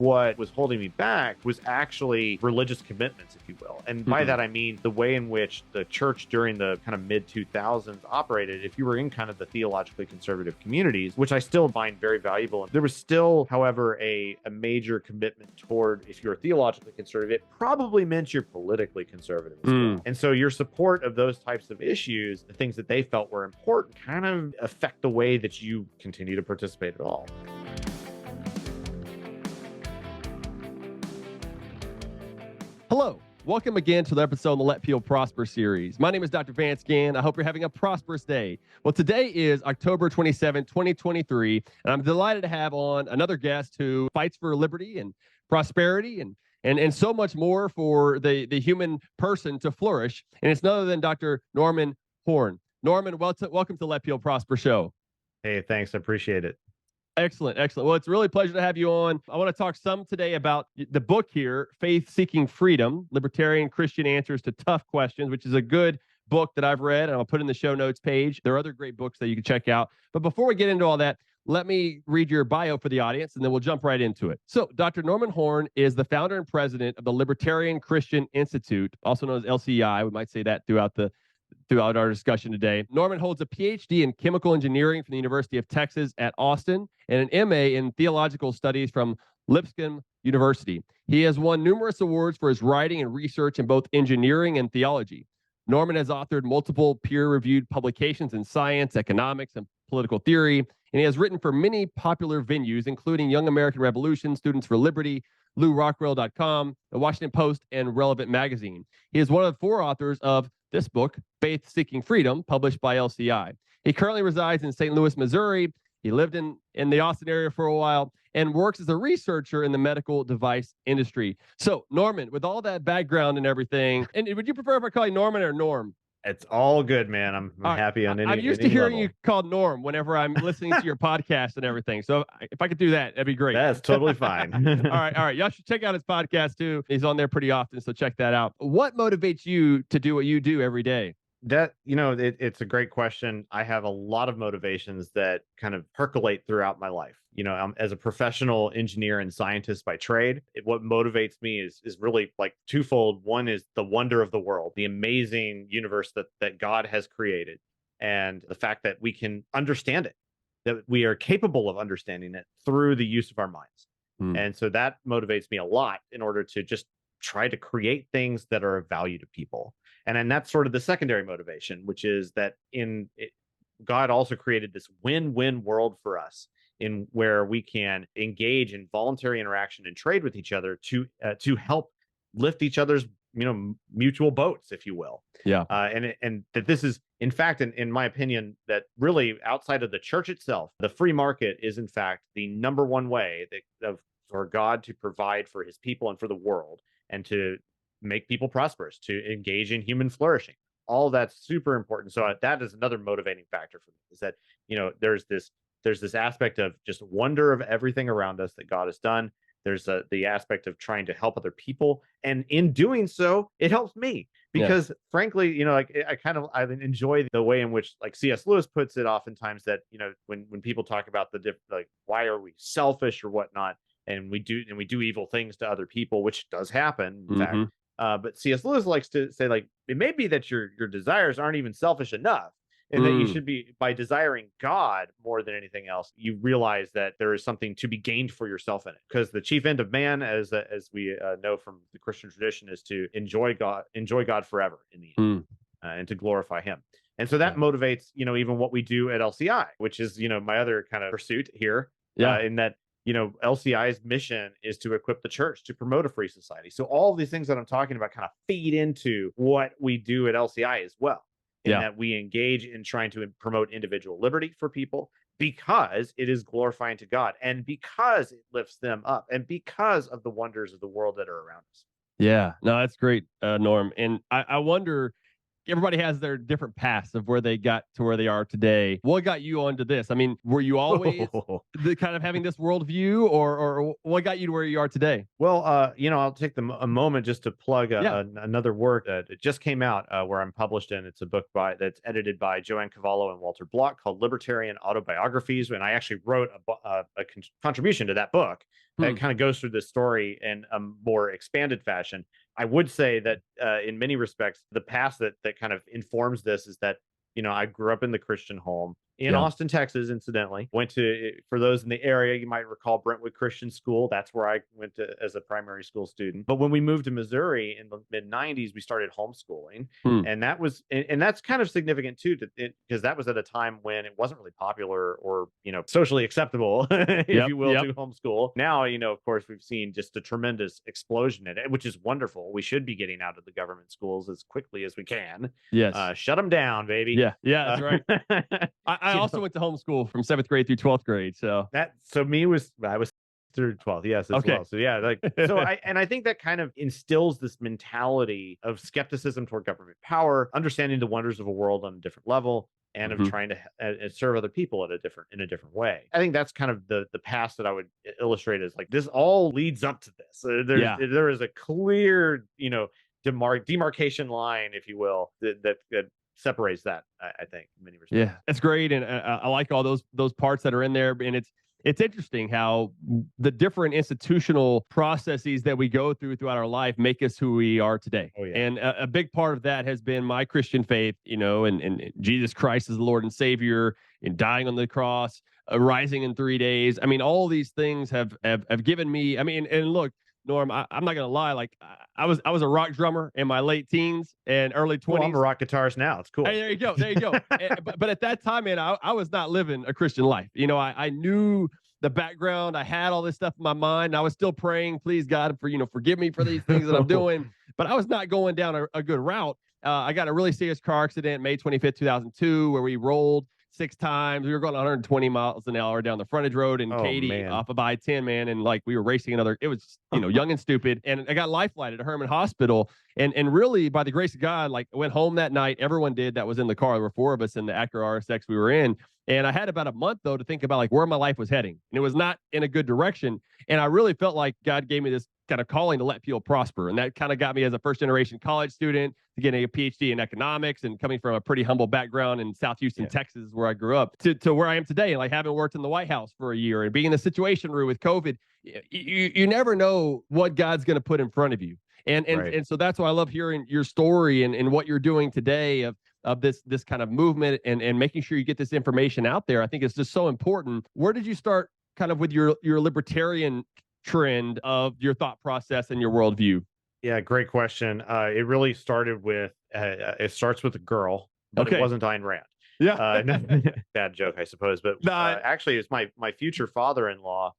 What was holding me back was actually religious commitments, if you will. And by that, I mean the way in which the church during the kind of mid 2000s operated. If you were in kind of the theologically conservative communities, which I still find very valuable, there was still, however, a major commitment toward, if you're theologically conservative, it probably meant you're politically conservative as well. And so your support of those types of issues, the things that they felt were important, kind of affect the way that you continue to participate at all. Hello, welcome again to the episode of the Let People Prosper series. My name is Dr. Vance Ginn. I hope you're having a prosperous day. Well, today is October 27, 2023, and I'm delighted to have on another guest who fights for liberty and prosperity and so much more for the human person to flourish. And it's none other than Dr. Norman Horn. Norman, welcome to Let People Prosper show. Hey, thanks. I appreciate it. Excellent. Well, it's really a pleasure to have you on. I want to talk some today about the book here, Faith Seeking Freedom, Libertarian Christian Answers to Tough Questions, which is a good book that I've read, and I'll put in the show notes page. There are other great books that you can check out. But before we get into all that, let me read your bio for the audience, and then we'll jump right into it. So Dr. Norman Horn is the founder and president of the Libertarian Christian Institute, also known as LCI. We might say that throughout our discussion today. Norman holds a PhD in chemical engineering from the University of Texas at Austin and an MA in theological studies from Lipscomb University. He has won numerous awards for his writing and research in both engineering and theology. Norman has authored multiple peer-reviewed publications in science, economics, and political theory, and he has written for many popular venues, including Young American Revolution, Students for Liberty, LouRockwell.com, The Washington Post, and Relevant Magazine. He is one of the 4 authors of this book, Faith Seeking Freedom, published by LCI. He currently resides in St. Louis, Missouri. He lived in the Austin area for a while and works as a researcher in the medical device industry. So, Norman, with all that background and everything, and would you prefer if I call you Norman or Norm? It's all good, man. I'm happy on any I'm used to hearing level. you called Norm whenever I'm listening to your podcast and everything. So if I could do that, that'd be great. That's totally fine. All right. Y'all should check out his podcast too. He's on there pretty often, so check that out. What motivates you to do what you do every day? It's a great question. I have a lot of motivations that kind of percolate throughout my life. As a professional engineer and scientist by trade, what motivates me is really like twofold. One is the wonder of the world, the amazing universe that God has created, and the fact that we can understand it, that we are capable of understanding it through the use of our minds. And so that motivates me a lot in order to just try to create things that are of value to people. And then that's sort of the secondary motivation, which is that God also created this win-win world for us, in where we can engage in voluntary interaction and trade with each other to help lift each other's mutual boats, if you will. Yeah. And that this is, in fact, in my opinion, that really outside of the church itself, the free market is in fact the number one way for God to provide for His people and for the world, and to make people prosperous, to engage in human flourishing. All that's super important. So that is another motivating factor for me, is that there's this aspect of just wonder of everything around us that God has done. There's the aspect of trying to help other people, and in doing so, it helps me because, frankly, I enjoy the way in which, like, C.S. Lewis puts it oftentimes, that when people talk about why are we selfish or whatnot, and we do evil things to other people, which does happen, in fact. But C.S. Lewis likes to say, like, it may be that your desires aren't even selfish enough, and that you should be, by desiring God more than anything else, you realize that there is something to be gained for yourself in it. Because the chief end of man, as we know from the Christian tradition, is to enjoy God forever in the end, and to glorify Him. And so that motivates, even what we do at LCI, which is, my other kind of pursuit here, in that, LCI's mission is to equip the church to promote a free society. So all of these things that I'm talking about kind of feed into what we do at LCI as well, in that we engage in trying to promote individual liberty for people, because it is glorifying to God, and because it lifts them up, and because of the wonders of the world that are around us. Yeah, no, that's great, Norm. And I wonder, everybody has their different paths of where they got to where they are today. What got you onto this? I mean, were you always kind of having this worldview, or what got you to where you are today? Well, I'll take a moment just to plug another work that it just came out, where I'm published in. It's a book that's edited by Joanne Cavallo and Walter Block, called Libertarian Autobiographies. And I actually wrote a contribution to that book, that kind of goes through this story in a more expanded fashion. I would say that in many respects, the past that kind of informs this is that, I grew up in the Christian home in Yeah. Austin, Texas, incidentally. Went to, for those in the area, you might recall Brentwood Christian School. That's where I went to as a primary school student. But when we moved to Missouri in the mid 90s, we started homeschooling. Hmm. And that was, and that's kind of significant too, because that was at a time when it wasn't really popular or, socially acceptable, if Yep. you will, Yep. to homeschool. Now, of course, we've seen just a tremendous explosion in it, which is wonderful. We should be getting out of the government schools as quickly as we can. Yes. Shut them down, baby. Yeah. Yeah. That's right. I also went to homeschool from 7th grade through 12th grade. So I was through 12th, yes, as okay. well. So yeah, I think that kind of instills this mentality of skepticism toward government power, understanding the wonders of a world on a different level, and of trying to serve other people in a different way. I think that's kind of the past that I would illustrate as like this all leads up to this. There is a clear, demarcation line, if you will, that separates that, I think, in many respects. Yeah, that's great, and I like all those parts that are in there. And it's interesting how the different institutional processes that we go throughout our life make us who we are today. Oh, yeah. And a big part of that has been my Christian faith, and Jesus Christ as the Lord and Savior, and dying on the cross, rising in 3 days. I mean, all these things have given me. I mean, and look, Norm, I'm not gonna lie. Like I was a rock drummer in my late teens and early 20s. Well, I'm a rock guitarist now. It's cool. Hey, there you go. There you go. But at that time, man, I was not living a Christian life. I knew the background. I had all this stuff in my mind. I was still praying, please God, forgive me for these things that I'm doing. But I was not going down a good route. I got a really serious car accident May 25th, 2002, where we rolled 6 times. We were going 120 miles an hour down the frontage road in Katy off of I-10, man. And like we were racing another, it was, young and stupid. And I got life flighted at Herman Hospital. And really, by the grace of God, like I went home that night. Everyone did that was in the car. There were 4 of us in the Acura RSX we were in. And I had about a month, though, to think about like where my life was heading. And it was not in a good direction. And I really felt like God gave me this kind of calling to let people prosper. And that kind of got me as a first generation college student to getting a PhD in economics and coming from a pretty humble background in South Houston, Texas, where I grew up, to where I am today. Like having worked in the White House for a year and being in the Situation Room with COVID, you never know what God's going to put in front of you. And so that's why I love hearing your story and what you're doing today of this kind of movement and making sure you get this information out there. I think it's just so important. Where did you start kind of with your libertarian trend of your thought process and your worldview? Yeah, great question. It really started with, it starts with a girl, but it wasn't Ayn Rand. Yeah. Bad joke, I suppose. But actually, it's my future father-in-law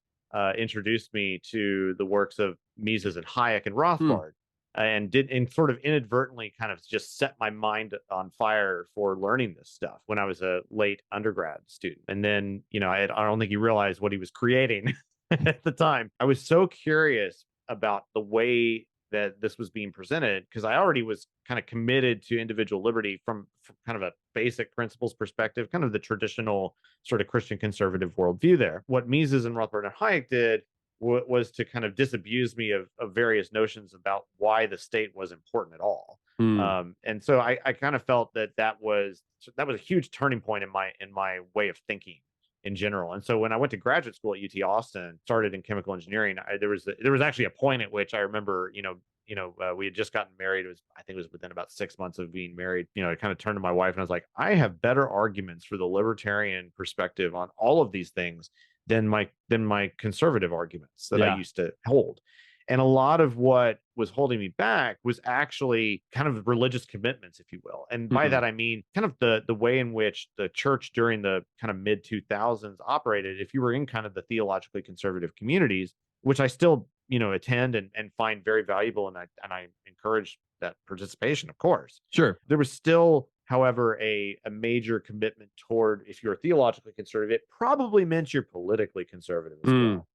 introduced me to the works of Mises and Hayek and Rothbard. And sort of inadvertently kind of just set my mind on fire for learning this stuff when I was a late undergrad student. And then, I don't think he realized what he was creating at the time. I was so curious about the way that this was being presented because I already was kind of committed to individual liberty from kind of a basic principles perspective, kind of the traditional sort of Christian conservative worldview there. What Mises and Rothbard and Hayek did was to kind of disabuse me of various notions about why the state was important at all. And so I kind of felt that was a huge turning point in my way of thinking in general. And so when I went to graduate school at UT Austin, started in chemical engineering, there was actually a point at which I remember, we had just gotten married. I think it was within about 6 months of being married. I kind of turned to my wife and I was like, I have better arguments for the libertarian perspective on all of these things than my conservative arguments that I used to hold. And a lot of what was holding me back was actually kind of religious commitments, if you will. And by that, I mean kind of the way in which the church during the kind of mid 2000s operated. If you were in kind of the theologically conservative communities, which I still, attend and find very valuable. And I encourage that participation, of course. Sure. There was still, however, a major commitment toward, if you're theologically conservative, it probably meant you're politically conservative as well.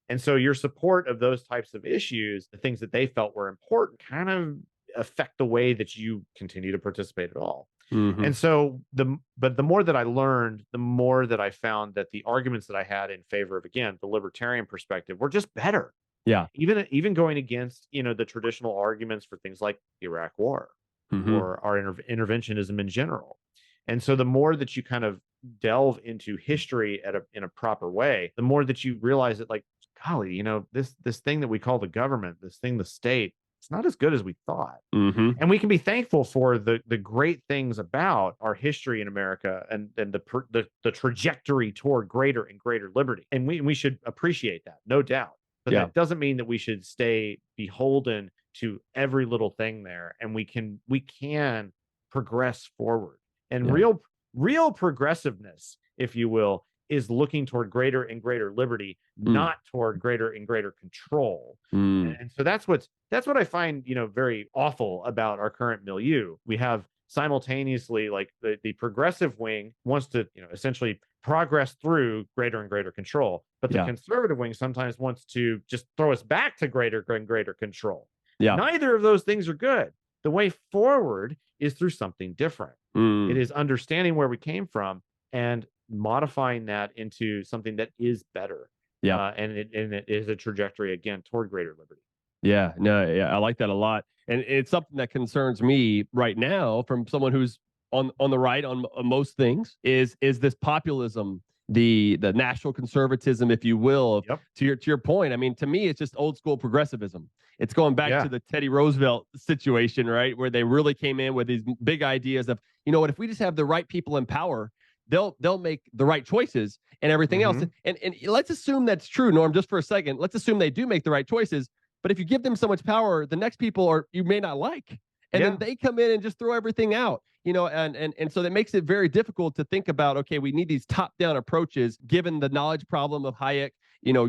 And so your support of those types of issues, the things that they felt were important, kind of affect the way that you continue to participate at all. And so the more that I learned, the more that I found that the arguments that I had in favor of, again, the libertarian perspective were just better. Yeah. Even going against, the traditional arguments for things like the Iraq War or our interventionism in general. And so the more that you kind of delve into history in a proper way, the more that you realize that like golly, this thing that we call the government, this thing, the state, it's not as good as we thought. Mm-hmm. And we can be thankful for the great things about our history in America and the trajectory toward greater and greater liberty. And we should appreciate that, no doubt. But Yeah. that doesn't mean that we should stay beholden to every little thing there. And we can progress forward. And Yeah. real progressiveness, if you will, is looking toward greater and greater liberty, not toward greater and greater control. And so that's what I find, very awful about our current milieu. We have simultaneously, like, the progressive wing wants to, essentially progress through greater and greater control, but the Yeah. conservative wing sometimes wants to just throw us back to greater and greater control. Yeah. Neither of those things are good. The way forward is through something different. It is understanding where we came from and modifying that into something that is better. Yeah. And it is a trajectory, again, toward greater liberty. Yeah, no, yeah, I like that a lot, and it's something that concerns me right now from someone who's on the right on most things. Is this populism, the national conservatism, if you will? Yep. To your point, I mean, to me, it's just old school progressivism. It's going back to the Teddy Roosevelt situation, right, where they really came in with these big ideas of, what, if we just have the right people in power, they'll make the right choices and everything else. And let's assume that's true, Norm, just for a second. Let's assume they do make the right choices. But if you give them so much power, the next people you may not like. And then they come in and just throw everything out, and so that makes it very difficult to think about, okay, we need these top-down approaches, given the knowledge problem of Hayek,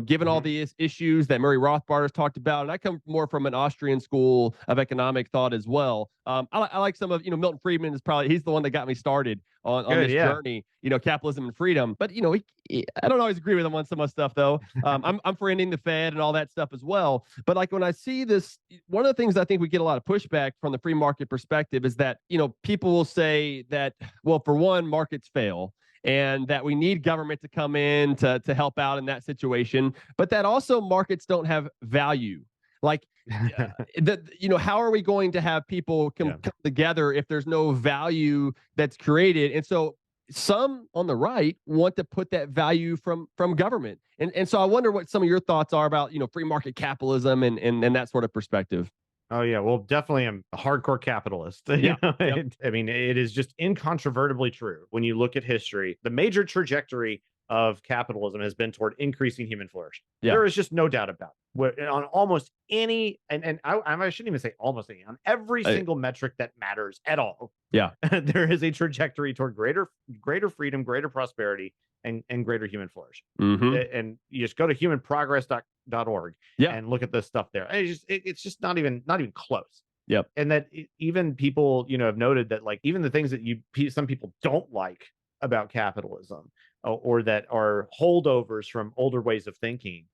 given all these issues that Murray Rothbard has talked about. And I come more from an Austrian school of economic thought as well. I like some of, Milton Friedman he's the one that got me started on this journey, capitalism and freedom. But, I don't always agree with him on some of the stuff, though. I'm for ending the Fed and all that stuff as well. But like when I see this, one of the things I think we get a lot of pushback from the free market perspective is that, people will say that, well, for one, markets fail, and that we need government to come in to help out in that situation, but that also markets don't have value. Like, how are we going to have people come together if there's no value that's created? And so some on the right want to put that value from government. And so I wonder what some of your thoughts are about, free market capitalism and that sort of perspective. Oh, yeah. Well, definitely I'm a hardcore capitalist. Yeah. I mean, it is just incontrovertibly true. When you look at history, the major trajectory of capitalism has been toward increasing human flourishing. Yeah. There is just no doubt about it. On almost any, and I shouldn't even say almost any, on every single metric that matters at all. Yeah. There is a trajectory toward greater freedom, greater prosperity, and greater human flourishing. And you just go to humanprogress.org and look at this stuff there. And it's just not even close. Yep. And that even people, have noted that, like, even the things that some people don't like about capitalism, or that are holdovers from older ways of thinking,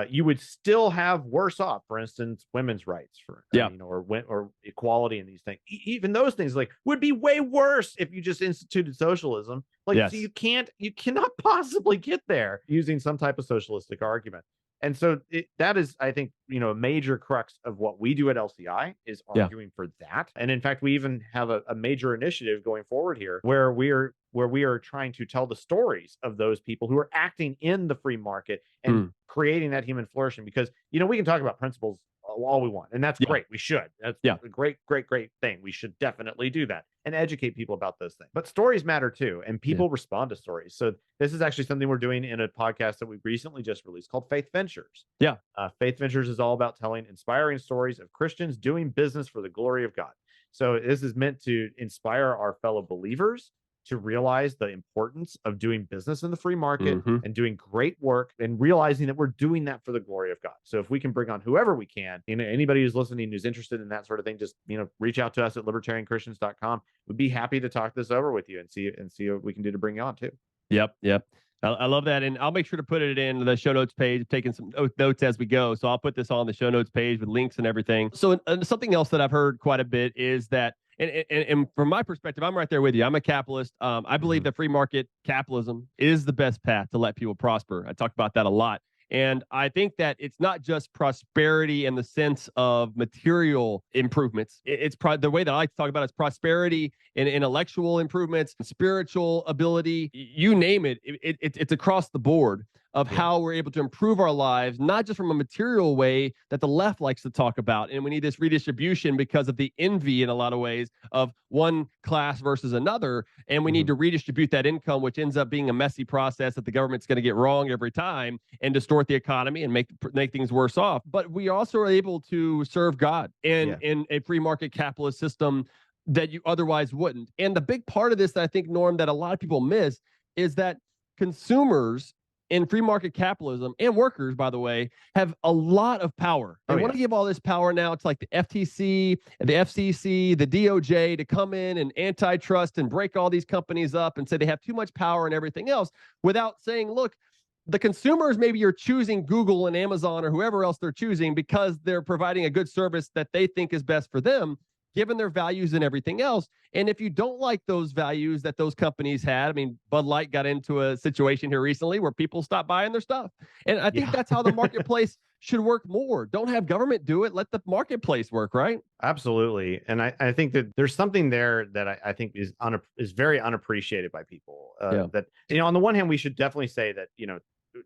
you would still have worse off. For instance, women's rights, or equality in these things. Even those things, like, would be way worse if you just instituted socialism. Like, so you cannot possibly get there using some type of socialistic argument. And so that is, I think, a major crux of what we do at LCI is arguing for that. And in fact, we even have a major initiative going forward here where we are trying to tell the stories of those people who are acting in the free market and creating that human flourishing. Because, we can talk about principles all we want, and that's great. We should. That's a great thing. We should definitely do that and educate people about those things. But stories matter too, and people respond to stories. So this is actually something we're doing in a podcast that we recently just released called Faith Ventures. Yeah. Faith Ventures is all about telling inspiring stories of Christians doing business for the glory of God. So this is meant to inspire our fellow believers to realize the importance of doing business in the free market and doing great work, and realizing that we're doing that for the glory of God. So if we can bring on whoever we can, anybody who's listening who's interested in that sort of thing, just, reach out to us at libertarianchristians.com. We'd be happy to talk this over with you and see what we can do to bring you on too. Yep. I love that. And I'll make sure to put it in the show notes page, taking some notes as we go. So I'll put this on the show notes page with links and everything. So something else that I've heard quite a bit is that, and from my perspective, I'm right there with you. I'm a capitalist. I believe that free market capitalism is the best path to let people prosper. I talk about that a lot. And I think that it's not just prosperity in the sense of material improvements. It's the way that I like to talk about it is prosperity in intellectual improvements, spiritual ability, you name it. It's across the board. of how we're able to improve our lives, not just from a material way that the left likes to talk about. And we need this redistribution because of the envy in a lot of ways of one class versus another. And we need to redistribute that income, which ends up being a messy process that the government's going to get wrong every time and distort the economy and make things worse off. But we also are able to serve God in a free market capitalist system that you otherwise wouldn't. And the big part of this that I think, Norm, that a lot of people miss is that consumers in free market capitalism, and workers, by the way, have a lot of power. They want to give all this power now to like the FTC, the FCC, the DOJ to come in and antitrust and break all these companies up and say they have too much power and everything else, without saying, look, the consumers maybe are choosing Google and Amazon or whoever else they're choosing because they're providing a good service that they think is best for them, given their values and everything else. And if you don't like those values that those companies had, I mean, Bud Light got into a situation here recently where people stopped buying their stuff. And I think that's how the marketplace should work more. Don't have government do it. Let the marketplace work, right? Absolutely. And I think that there's something there that I think is very unappreciated by people. That, on the one hand, we should definitely say that,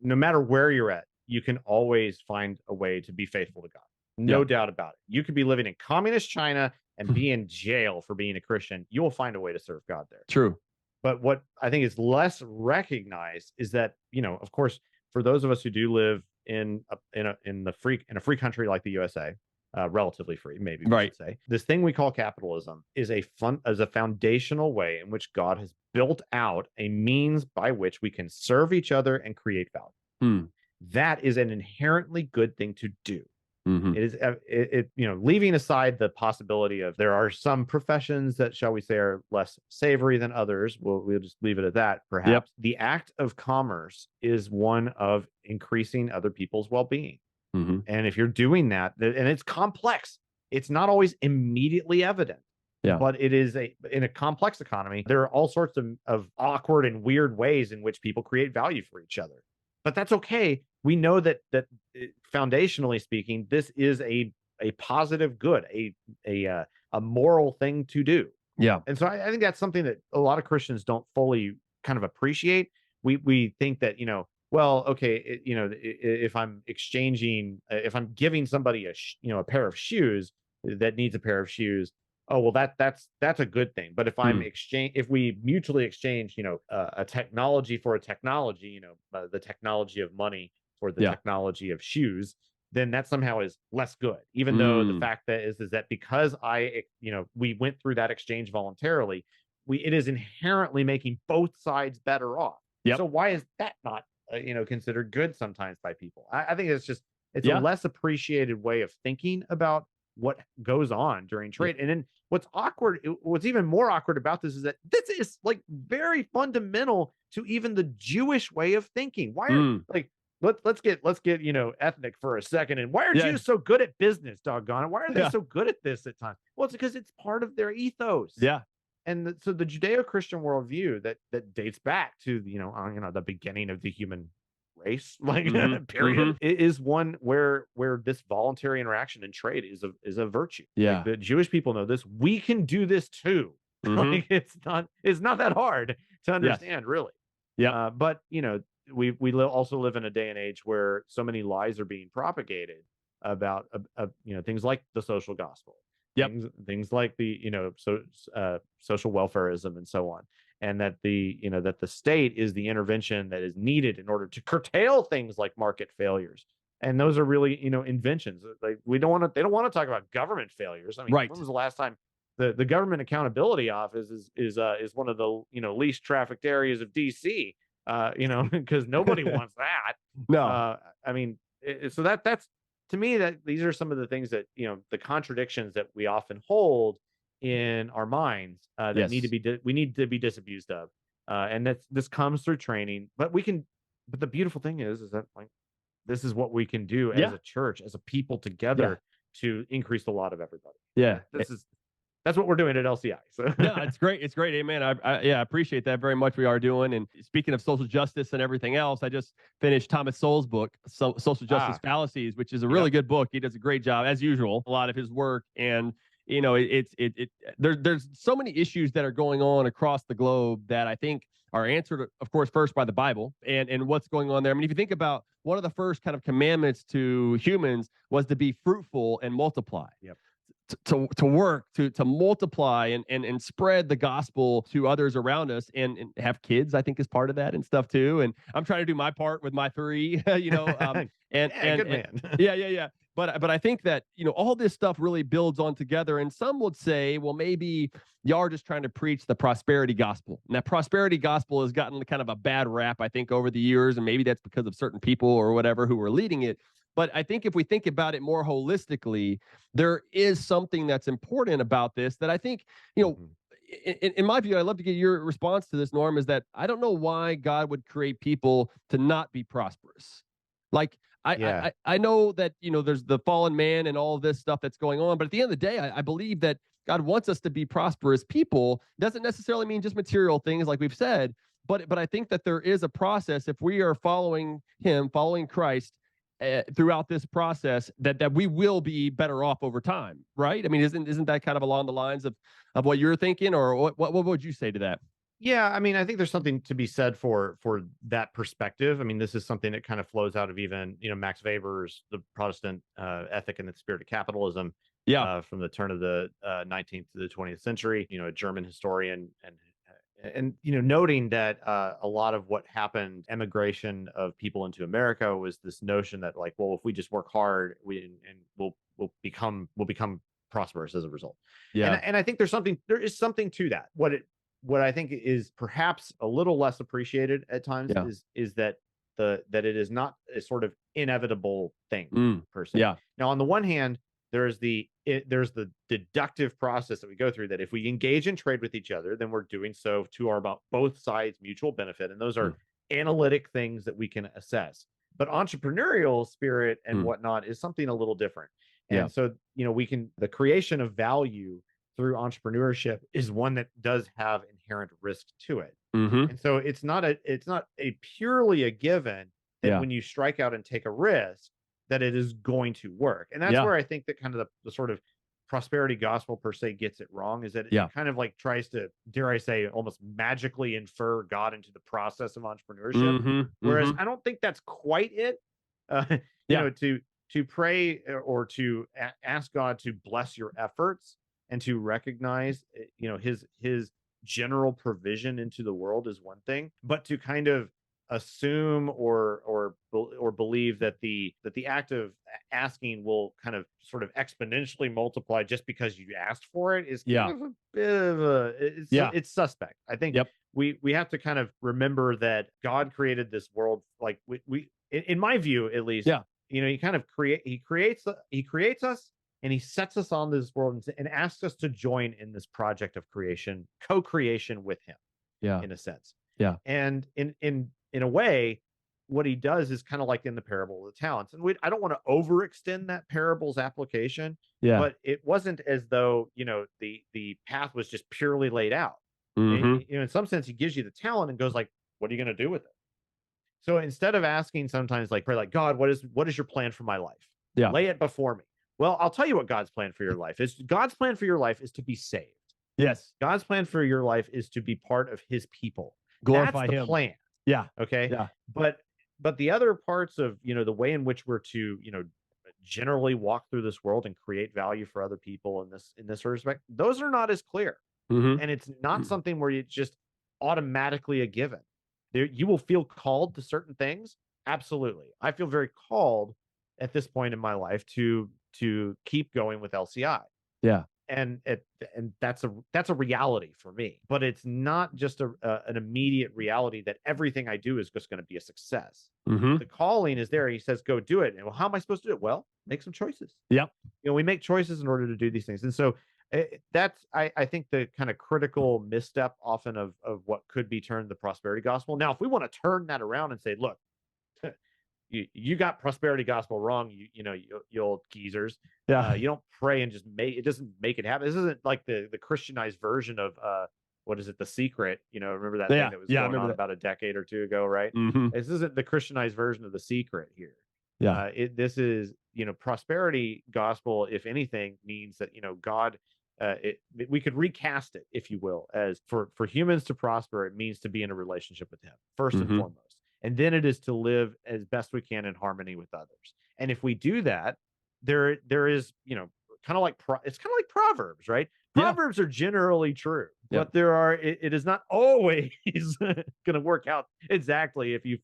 no matter where you're at, you can always find a way to be faithful to God. No doubt about it. You could be living in communist China and be in jail for being a Christian. You will find a way to serve God there. True. But what I think is less recognized is that, of course, for those of us who do live in a free country like the USA, relatively free, maybe we should say, this thing we call capitalism is a foundational way in which God has built out a means by which we can serve each other and create value. That is an inherently good thing to do. It is, leaving aside the possibility of there are some professions that, shall we say, are less savory than others. We'll just leave it at that. Perhaps the act of commerce is one of increasing other people's well-being. And if you're doing that, and it's complex, it's not always immediately evident. But it is in a complex economy, there are all sorts of awkward and weird ways in which people create value for each other. But that's okay. We know that foundationally speaking, this is a positive good, a moral thing to do. And so I think that's something that a lot of Christians don't fully kind of appreciate. We think that, well, okay, if I'm exchanging, if I'm giving somebody a pair of shoes that needs a pair of shoes, oh, well, that's a good thing. But if if we mutually exchange, a technology for a technology, the technology of money for the technology of shoes, then that somehow is less good. Even though the fact that is that because we went through that exchange voluntarily, it is inherently making both sides better off. So why is that not, considered good sometimes by people? I think it's a less appreciated way of thinking about what goes on during trade. And then what's even more awkward about this is that this is like very fundamental to even the Jewish way of thinking. Why are let's get ethnic for a second. And why are Jews so good at business, doggone it? Why are they so good at this at times? Well, it's because it's part of their ethos. And so the Judeo-Christian worldview that dates back to the beginning of the human race, period, it is one where this voluntary interaction and trade is a virtue. Like, the Jewish people know this. We can do this too. It's not that hard to understand, really. But we also live in a day and age where so many lies are being propagated about things like the social gospel, things like the social welfareism and so on. And that the state is the intervention that is needed in order to curtail things like market failures. And those are really, inventions. Like they don't want to talk about government failures. I mean, when was the last time the Government Accountability Office is one of the least trafficked areas of DC? Because nobody wants that. No, I mean, so that's to me that these are some of the things that the contradictions that we often hold in our minds that we need to be disabused of, and this comes through training. But the beautiful thing is that this is what we can do as a church, as a people together to increase the lot of everybody. That's what we're doing at LCI. So it's great. It's great. Amen. I appreciate that very much. We are doing. And speaking of social justice and everything else, I just finished Thomas Sowell's book, Social Justice Fallacies, which is a really good book. He does a great job, as usual, a lot of his work. And there's so many issues that are going on across the globe that I think are answered, of course, first by the Bible and what's going on there. I mean, if you think about one of the first kind of commandments to humans was to be fruitful and multiply. Yep. To work, to multiply and spread the gospel to others around us and have kids, I think is part of that and stuff too. And I'm trying to do my part with my three, Good man. yeah. But I think that, all this stuff really builds on together. And some would say, well, maybe y'all are just trying to preach the prosperity gospel. And that prosperity gospel has gotten kind of a bad rap, I think, over the years. And maybe that's because of certain people or whatever who were leading it. But I think if we think about it more holistically, there is something that's important about this that I think, in my view, I'd love to get your response to this, Norm, is that I don't know why God would create people to not be prosperous. Like, I know that, there's the fallen man and all of this stuff that's going on. But at the end of the day, I believe that God wants us to be prosperous people. Doesn't necessarily mean just material things like we've said. But I think that there is a process if we are following him, following Christ, throughout this process that we will be better off over time, right? I mean, isn't that kind of along the lines of what you're thinking, or what would you say to that? Yeah, I mean, I think there's something to be said for that perspective. I mean, this is something that kind of flows out of even Max Weber's The Protestant Ethic and the Spirit of Capitalism. Yeah. From the turn of the 19th to the 20th century. A German historian and noting that a lot of what happened, emigration of people into America, was this notion that, like, well, if we just work hard, we'll become prosperous as a result. Yeah. And I think there is something to that. What I think is perhaps a little less appreciated at times is that that it is not a sort of inevitable thing per se. Yeah. Now, on the one hand, there's the deductive process that we go through, that if we engage in trade with each other, then we're doing so to our both sides mutual benefit, and those are analytic things that we can assess. But entrepreneurial spirit and whatnot is something a little different. And so the creation of value through entrepreneurship is one that does have inherent risk to it. And so it's not a purely a given that when you strike out and take a risk, that it is going to work. And that's where I think that kind of the sort of prosperity gospel per se gets it wrong, is that it kind of like tries to, dare I say, almost magically infer God into the process of entrepreneurship. Whereas I don't think that's quite it. To pray or to ask God to bless your efforts and to recognize, his general provision into the world is one thing, but to kind of assume or believe that the act of asking will kind of sort of exponentially multiply just because you asked for it is kind of a bit of it's suspect. I think we have to kind of remember that God created this world, like we in my view at least. He kind of creates us, and he sets us on this world and asks us to join in this project of creation, co-creation with him. In a sense. And in a way, what he does is kind of like in the parable of the talents. And I don't want to overextend that parable's application, but it wasn't as though, the path was just purely laid out. In some sense, he gives you the talent and goes like, what are you going to do with it? So instead of asking sometimes, like, pray like, God, what is your plan for my life? Lay it before me. Well, I'll tell you what God's plan for your life is. God's plan for your life is to be saved. Yes. God's plan for your life is to be part of his people. Glorify That's the him. plan. Okay. But the other parts of, the way in which we're to, generally walk through this world and create value for other people in this respect, those are not as clear. And it's not something where it's just automatically a given. You will feel called to certain things. Absolutely. I feel very called at this point in my life to keep going with LCI. And that's a reality for me, but it's not just an immediate reality that everything I do is just going to be a success. The calling is there. He says, go do it. And well, how am I supposed to do it? Well, make some choices. We make choices in order to do these things. And so that's, I think, the kind of critical misstep often of what could be termed the prosperity gospel. Now, if we want to turn that around and say, look, you got prosperity gospel wrong, you old geezers. You don't pray and just it doesn't make it happen. This isn't like the Christianized version of what is it, The Secret? Remember that thing that was going on about a decade or two ago, right? This isn't the Christianized version of The Secret here. Yeah. This is, prosperity gospel, if anything, means that, God, we could recast it, if you will, as for humans to prosper, it means to be in a relationship with him first and Hmm. foremost. And then it is to live as best we can in harmony with others. And if we do that, there is, it's kind of like Proverbs, right? Yeah. Proverbs are generally true, Yep. but it is not always going to work out exactly if you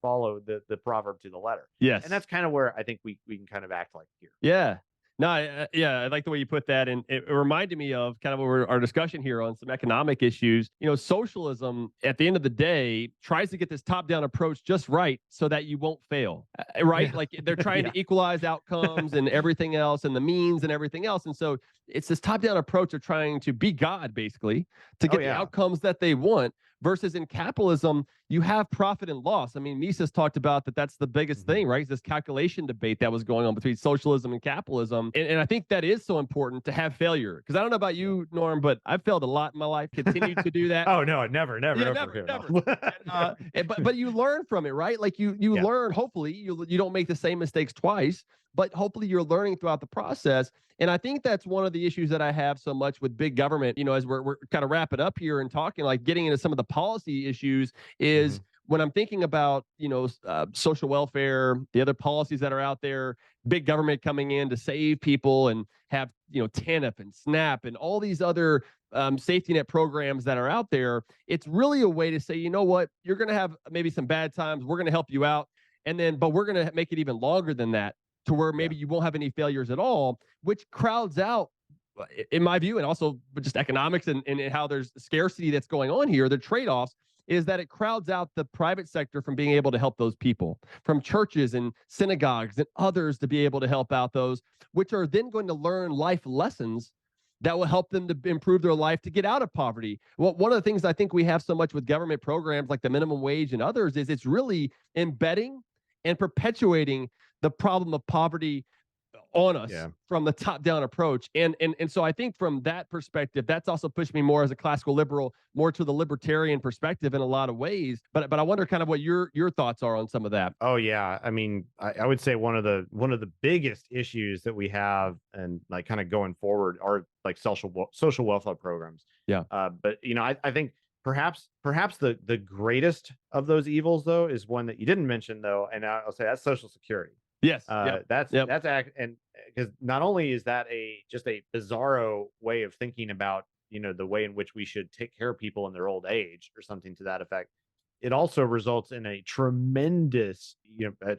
follow the proverb to the letter. And Yes. that's kind of where I think we can kind of act like here. Yeah. No, yeah, I like the way you put that, and it reminded me of kind of our discussion here on some economic issues. Socialism at the end of the day tries to get this top-down approach just right so that you won't fail, right? Yeah. Like they're trying Yeah. to equalize outcomes and everything else, and the means and everything else. And so it's this top-down approach of trying to be God, basically, to Oh get the yeah. outcomes that they want. Versus in capitalism, you have profit and loss. I mean, Mises talked about that. That's the biggest Mhm. thing, right? This calculation debate that was going on between socialism and capitalism. And I think that is so important to have failure. Because I don't know about you, Norm, but I've failed a lot in my life, continue to do that. Oh no, never, never, Yeah, never, never. never. But you learn from it, right? Like you Yeah. learn. Hopefully, you don't make the same mistakes twice. But hopefully, you're learning throughout the process. And I think that's one of the issues that I have so much with big government. As we're kind of wrapping up here and talking, like getting into some of the policy issues, is Mhm. when I'm thinking about social welfare, the other policies that are out there, big government coming in to save people and have TANF and SNAP and all these other safety net programs that are out there. It's really a way to say, you know what, you're going to have maybe some bad times. We're going to help you out. But we're going to make it even longer than that to where Yeah. maybe you won't have any failures at all, which crowds out, in my view, and also just economics and how there's scarcity that's going on here, the trade-offs is that it crowds out the private sector from being able to help those people, from churches and synagogues and others to be able to help out those, which are then going to learn life lessons that will help them to improve their life to get out of poverty. Well, one of the things I think we have so much with government programs like the minimum wage and others is it's really embedding and perpetuating the problem of poverty on us Yeah. from the top down approach. And so I think from that perspective, that's also pushed me more as a classical liberal, more to the libertarian perspective in a lot of ways. But I wonder kind of what your thoughts are on some of that. Oh yeah. I mean, I would say one of the biggest issues that we have, and like kind of going forward, are like social welfare programs. Yeah. But I think perhaps the greatest of those evils though is one that you didn't mention though, and I'll say that's Social Security. Yes. That's Yep. and because not only is that just a bizarro way of thinking about the way in which we should take care of people in their old age or something to that effect, it also results in a tremendous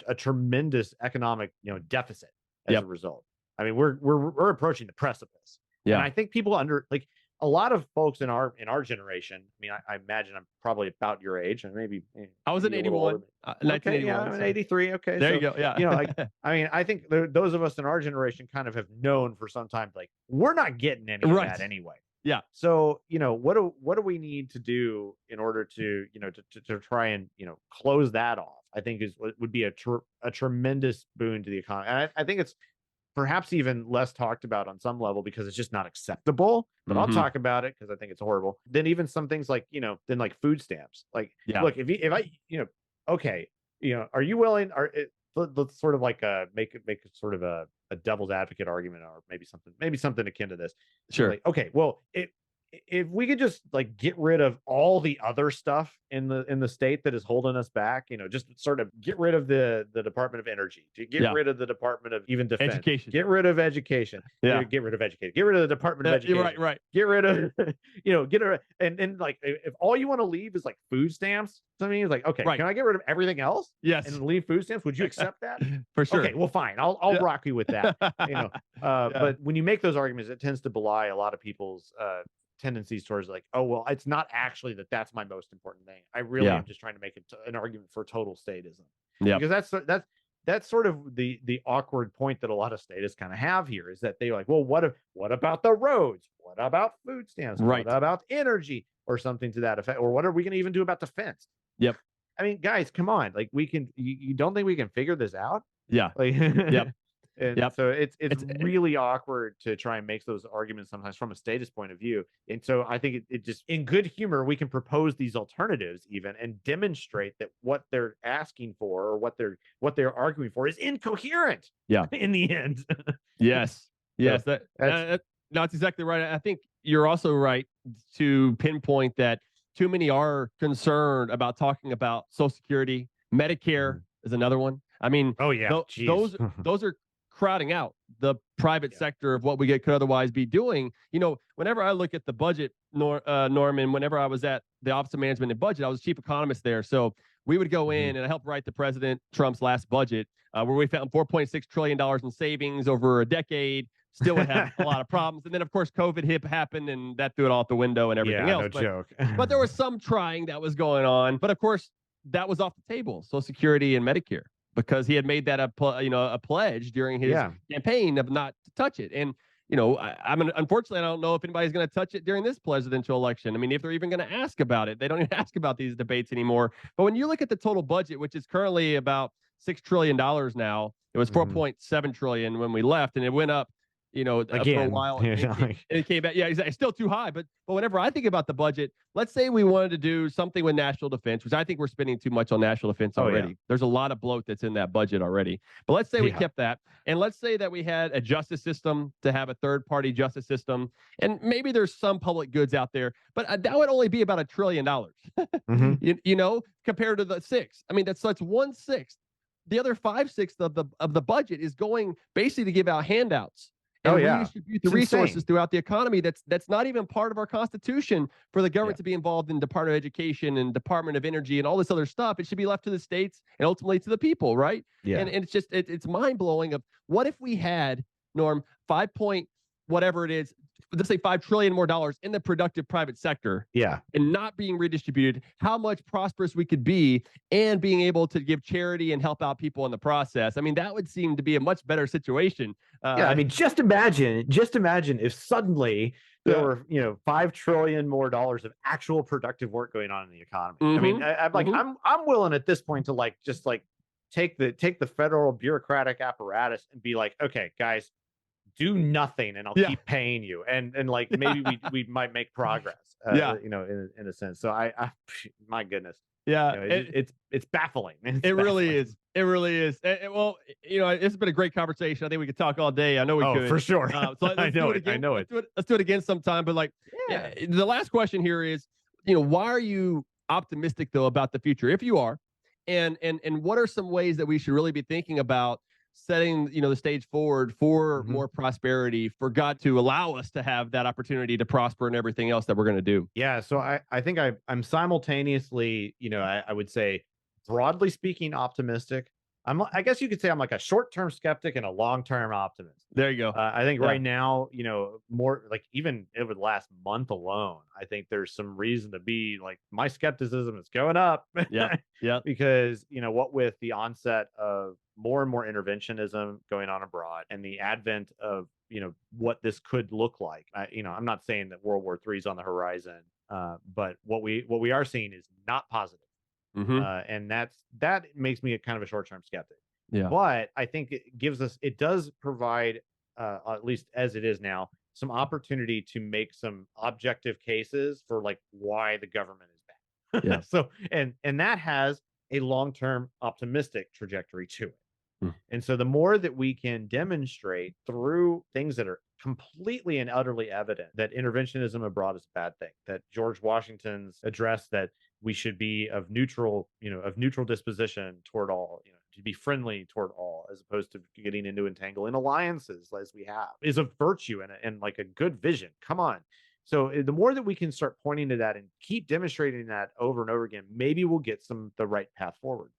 a tremendous economic deficit as a Yep. result. I mean, we're approaching the precipice, and Yeah. I think people like a lot of folks in our generation. I mean, I imagine I'm probably about your age, and maybe I was in maybe a little 81, older. Okay, 1981. yeah, I'm in So 83. Okay, there so you go. Yeah. like I mean, I think those of us in our generation kind of have known for some time, like we're not getting any of Right. that anyway. Yeah. So what do we need to do in order to to try and close that off? I think would be a tremendous boon to the economy. And I think it's perhaps even less talked about on some level because it's just not acceptable. But I'll Mhm. talk about it because I think it's horrible. Then even some things like then like food stamps. Like Yeah. look, if I okay, are you willing? Let's sort of like make it sort of a devil's advocate argument, or maybe something akin to this. Sure. Like, okay, well, if we could just like get rid of all the other stuff in the state that is holding us back, just sort of get rid of the Department of Energy, to get Yeah. rid of the Department of even Defense, Education. get rid of education, Yeah. get rid of education, get rid of the Department of You're Education, right. get rid of get rid of, and like if all you want to leave is like food stamps, to me it's like, okay, Right. can I get rid of everything else Yes. and leave food stamps? Would you accept that? For sure. Okay, well, fine. I'll Yeah. rock you with that. Yeah. But when you make those arguments, it tends to belie a lot of people's tendencies towards like, oh, well, it's not actually that's my most important thing. I really Yeah. am just trying to make an argument for total statism. Yeah. Because that's sort of the awkward point that a lot of statists kind of have here, is that they're like, well, what about the roads? What about food stamps? Right. What about energy or something to that effect? Or what are we going to even do about defense? Yep. I mean, guys, come on. Like you don't think we can figure this out? Yeah. Like, Yep. And Yep. so it's It's really awkward to try and make those arguments sometimes from a statist point of view. And so I think it just, in good humor, we can propose these alternatives even and demonstrate that what they're asking for, or what they're arguing for, is incoherent yeah. in the end. Yes. So Yes. that's That's exactly right. I think you're also right to pinpoint that too many are concerned about talking about Social Security. Medicare Mhm. is another one. I mean, Oh yeah, those geez. those are crowding out the private Yeah. sector of what we could otherwise be doing. Whenever I look at the budget, Norman, whenever I was at the Office of Management and Budget, I was chief economist there. So we would go Mhm. in and I helped write the President Trump's last budget, where we found $4.6 trillion in savings over a decade. Still would have a lot of problems. And then, of course, COVID happened and that threw it all out the window and everything Yeah, else. no joke. But there was some trying that was going on. But of course, that was off the table, Social Security and Medicare, because he had made that a pledge during his Yeah. campaign of not to touch it. And unfortunately, I don't know if anybody's going to touch it during this presidential election. I mean, if they're even going to ask about it, they don't even ask about these debates anymore. But when you look at the total budget, which is currently about $6 trillion now, it was Mhm. 4.7 trillion when we left, and it went up for a Again. while. Yeah, It came back. Yeah, exactly. It's still too high. But whenever I think about the budget, let's say we wanted to do something with national defense, which I think we're spending too much on national defense Oh, yeah. already. There's a lot of bloat that's in that budget already. But let's say we Yeah. kept that. And let's say that we had a justice system, to have a third-party justice system. And maybe there's some public goods out there, but that would only be about $1 trillion, Mhm. compared to the six. I mean, that's 1/6. The other 5/6 of the budget is going basically to give out handouts and Oh, yeah. redistribute the It's resources insane. throughout the economy. That's not even part of our Constitution for the government Yeah. to be involved in Department of Education and Department of Energy and all this other stuff. It should be left to the states and ultimately to the people, right? Yeah. And it's just it's mind blowing. Of what if we had, Norm, 5 point whatever it is, let's say $5 trillion more dollars in the productive private sector, Yeah. and not being redistributed, how much prosperous we could be, and being able to give charity and help out people in the process. I mean, that would seem to be a much better situation. Yeah. I mean, just imagine if suddenly there Yeah. were, $5 trillion more dollars of actual productive work going on in the economy. I mean, I'm like, I'm willing at this point to just take the federal bureaucratic apparatus and be like, okay, guys, do nothing and I'll Yeah. keep paying you. And maybe we might make progress, Yeah. in a sense. So I my goodness. Yeah. It's baffling. It really is. It really is. Well, it's been a great conversation. I think we could talk all day. I know we could. For sure. So let's I know do it it. again. I know it. Let's do it again sometime. But Yeah. the last question here is, why are you optimistic though about the future, if you are, and what are some ways that we should really be thinking about setting the stage forward for Mhm. more prosperity, for God to allow us to have that opportunity to prosper and everything else that we're going to do? Yeah, so I think I'm simultaneously, I would say, broadly speaking, optimistic. I guess you could say I'm like a short-term skeptic and a long-term optimist. There you go. I think Yeah. right now, more like even over the last month alone, I think there's some reason to be like, my skepticism is going up. Yeah. Yeah. Because, what with the onset of more and more interventionism going on abroad and the advent of, what this could look like. I'm not saying that World War III is on the horizon, but what we are seeing is not positive. Hmm. And that makes me a kind of a short-term skeptic. Yeah. But I think it does provide, at least as it is now, some opportunity to make some objective cases for like why the government is bad. Yeah. So and that has a long-term optimistic trajectory to it. Mm. And so the more that we can demonstrate through things that are completely and utterly evident that interventionism abroad is a bad thing, that George Washington's address that we should be of neutral disposition toward all, to be friendly toward all, as opposed to getting into entangling alliances as we have, is a virtue and like a good vision. Come on. So the more that we can start pointing to that and keep demonstrating that over and over again, maybe we'll get the right path forward.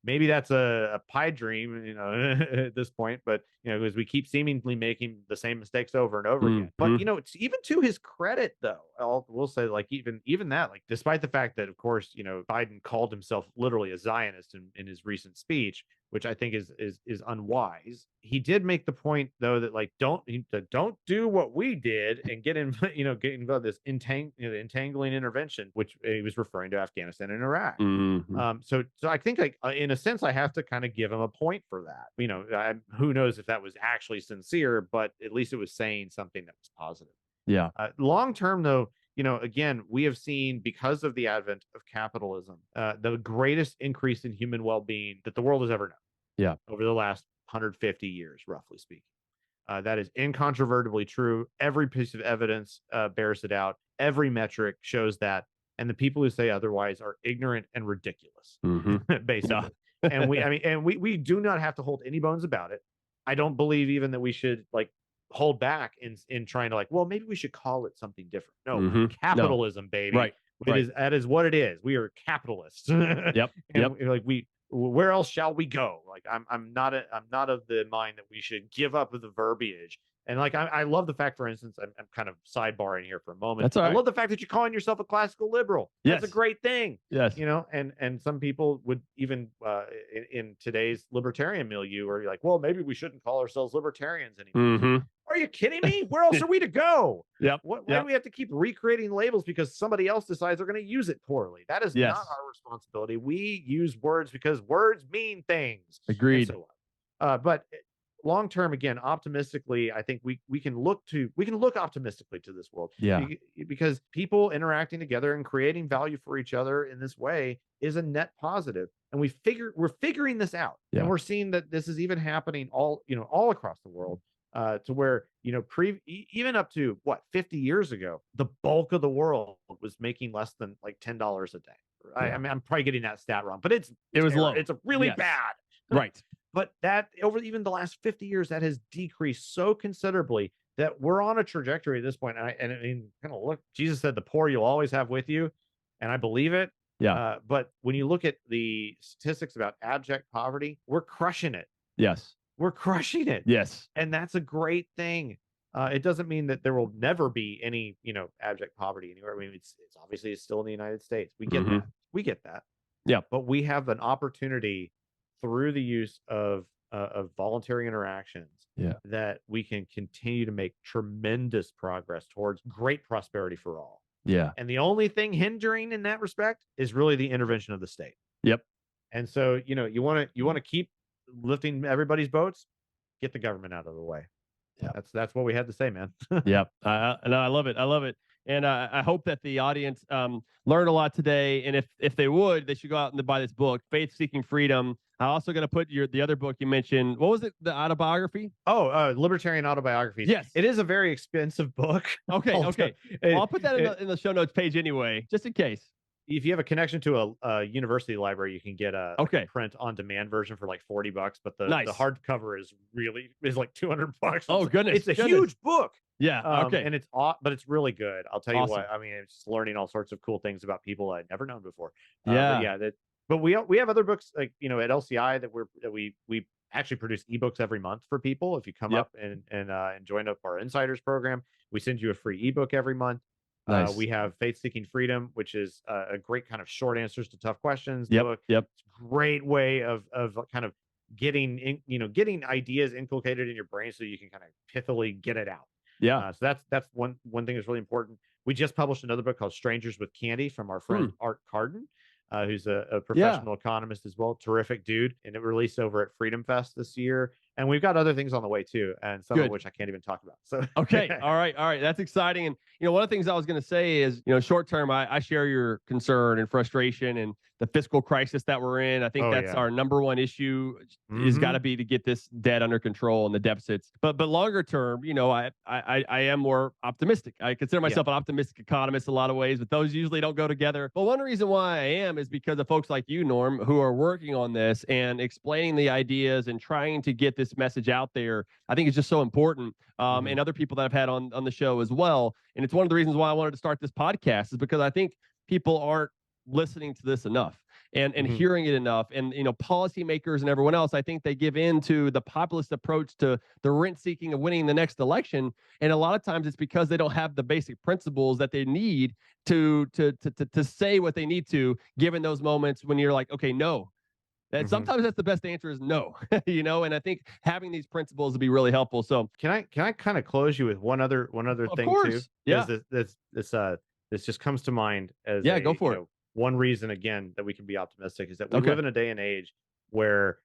Maybe that's a pie dream, at this point, but as we keep seemingly making the same mistakes over and over again. But it's even to his credit, though, we'll say, like, even that, like, despite the fact that, of course, Biden called himself literally a Zionist in his recent speech, which I think is unwise. He did make the point though that like don't do what we did and get in get involved this entangling intervention, which he was referring to Afghanistan and Iraq. So I think like in a sense I have to kind of give him a point for that. Who knows if that was actually sincere, but at least it was saying something that was positive. Yeah. Long term though, again, we have seen, because of the advent of capitalism, the greatest increase in human well-being that the world has ever known. Yeah. Over the last 150 years, roughly speaking. That is incontrovertibly true. Every piece of evidence bears it out. Every metric shows that. And the people who say otherwise are ignorant and ridiculous, basically. And we do not have to hold any bones about it. I don't believe even that we should like hold back in trying to like, well, maybe we should call it something different. No, capitalism, baby. Right. That is what it is. We are capitalists. Yep. Like where else shall we go? Like I'm not of the mind that we should give up the verbiage. And like I love the fact, for instance, I'm kind of sidebarring here for a moment. That's all right. I love the fact that you're calling yourself a classical liberal. That's a great thing. Yes. And some people would even in today's libertarian milieu are like, well, maybe we shouldn't call ourselves libertarians anymore. Are you kidding me? Where else are we to go? Why do we have to keep recreating labels because somebody else decides they're going to use it poorly? That is not our responsibility. We use words because words mean things. Agreed. So but long term, again, optimistically, I think we can look optimistically to this world. Because people interacting together and creating value for each other in this way is a net positive. And we're figuring this out. And we're seeing that this is even happening all across the world. To where, even up to 50 years ago, the bulk of the world was making less than like $10 a day. I mean, I'm probably getting that stat wrong, but it was low. It's really bad. Right. But that over even the last 50 years, that has decreased so considerably that we're on a trajectory at this point. And I mean, kind of look, Jesus said, the poor you'll always have with you. And I believe it. But when you look at the statistics about abject poverty, we're crushing it. Yes. We're crushing it. Yes. And that's a great thing. It doesn't mean that there will never be any, abject poverty anywhere. I mean, it's obviously it's still in the United States. We get that. We get that. Yeah. But we have an opportunity through the use of voluntary interactions that we can continue to make tremendous progress towards great prosperity for all. Yeah. And the only thing hindering in that respect is really the intervention of the state. Yep. And so, you want to keep lifting everybody's boats, get the government out of the way. That's what we had to say, man. No, I love it. I love it. And I hope that the audience learned a lot today. And if they would, they should go out and buy this book, Faith Seeking Freedom. I'm also going to put the other book you mentioned. What was it? The autobiography? Oh, Libertarian Autobiographies. Yes. It is a very expensive book. Okay. Well, I'll put that in the show notes page anyway, just in case. If you have a connection to a university library, you can get a print on demand version for like $40, but the hardcover is like $200. Oh goodness. It's a huge book. Yeah. Okay. And but it's really good. I'll tell you what, I mean, it's just learning all sorts of cool things about people I'd never known before. But we have other books like, at LCI that we actually produce ebooks every month for people. If you come up and join up our Insiders program, we send you a free ebook every month. Nice. We have Faith Seeking Freedom, which is a great kind of short answers to tough questions book. Yep. It's a great way of kind of getting ideas inculcated in your brain so you can kind of pithily get it out. Yeah. So that's one thing that's really important. We just published another book called Strangers with Candy from our friend Art Carden, who's a professional economist as well. Terrific dude. And it released over at Freedom Fest this year. And we've got other things on the way too, and some of which I can't even talk about. So okay, all right, that's exciting. And one of the things I was going to say is, short term, I share your concern and frustration and the fiscal crisis that we're in. I think that's our number one issue. Is got to be to get this debt under control and the deficits. But longer term, I am more optimistic. I consider myself an optimistic economist in a lot of ways, but those usually don't go together. But one reason why I am is because of folks like you, Norm, who are working on this and explaining the ideas and trying to get this message out there. I think it's just so important. And other people that I've had on the show as well. And it's one of the reasons why I wanted to start this podcast is because I think people aren't listening to this enough and hearing it enough. And, policymakers and everyone else, I think they give in to the populist approach to the rent seeking of winning the next election. And a lot of times it's because they don't have the basic principles that they need to say what they need to, given those moments when you're like, okay, no, And sometimes that's the best answer is no, and I think having these principles would be really helpful. So can I kind of close you with one other of thing too? course. Yeah. This just comes to mind as Yeah, go for it. One reason again that we can be optimistic is that we Okay. live in a day and age where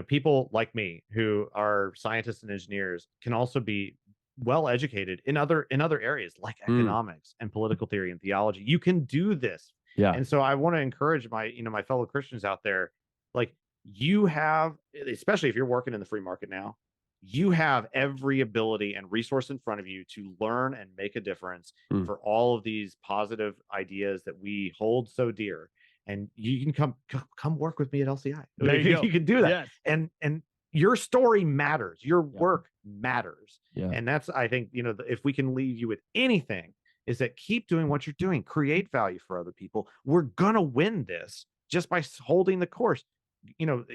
people like me who are scientists and engineers can also be well educated in other areas like economics and political theory and theology. You can do this. Yeah. And so I want to encourage my my fellow Christians out there, like, you have, especially if you're working in the free market now, you have every ability and resource in front of you to learn and make a difference for all of these positive ideas that we hold so dear. And you can come work with me at LCI. There you go. You can do that. Yes. And your story matters. Your work matters. Yeah. And that's, I think, if we can leave you with anything, is that keep doing what you're doing, create value for other people. We're gonna win this just by holding the course. In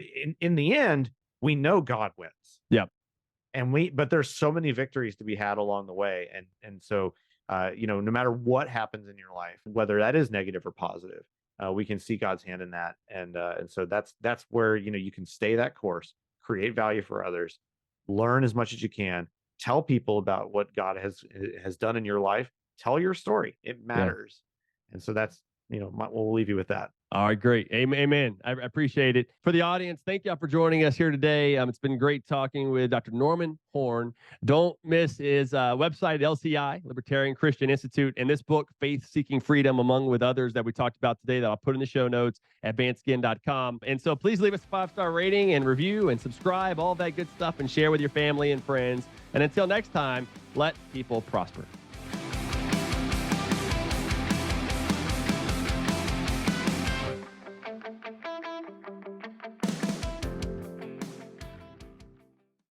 the end, we know God wins. Yeah. But there's so many victories to be had along the way. And so, no matter what happens in your life, whether that is negative or positive, we can see God's hand in that. And so that's where, you can stay that course, create value for others, learn as much as you can, tell people about what God has done in your life, tell your story. It matters. And so that's, we'll leave you with that. All right, great. Amen. I appreciate it. For the audience, thank y'all for joining us here today. It's been great talking with Dr. Norman Horn. Don't miss his website, LCI, Libertarian Christian Institute, and this book, Faith Seeking Freedom, among with others that we talked about today that I'll put in the show notes at vanceginn.com. And so please leave us a 5-star rating and review and subscribe, all that good stuff, and share with your family and friends. And until next time, let people prosper.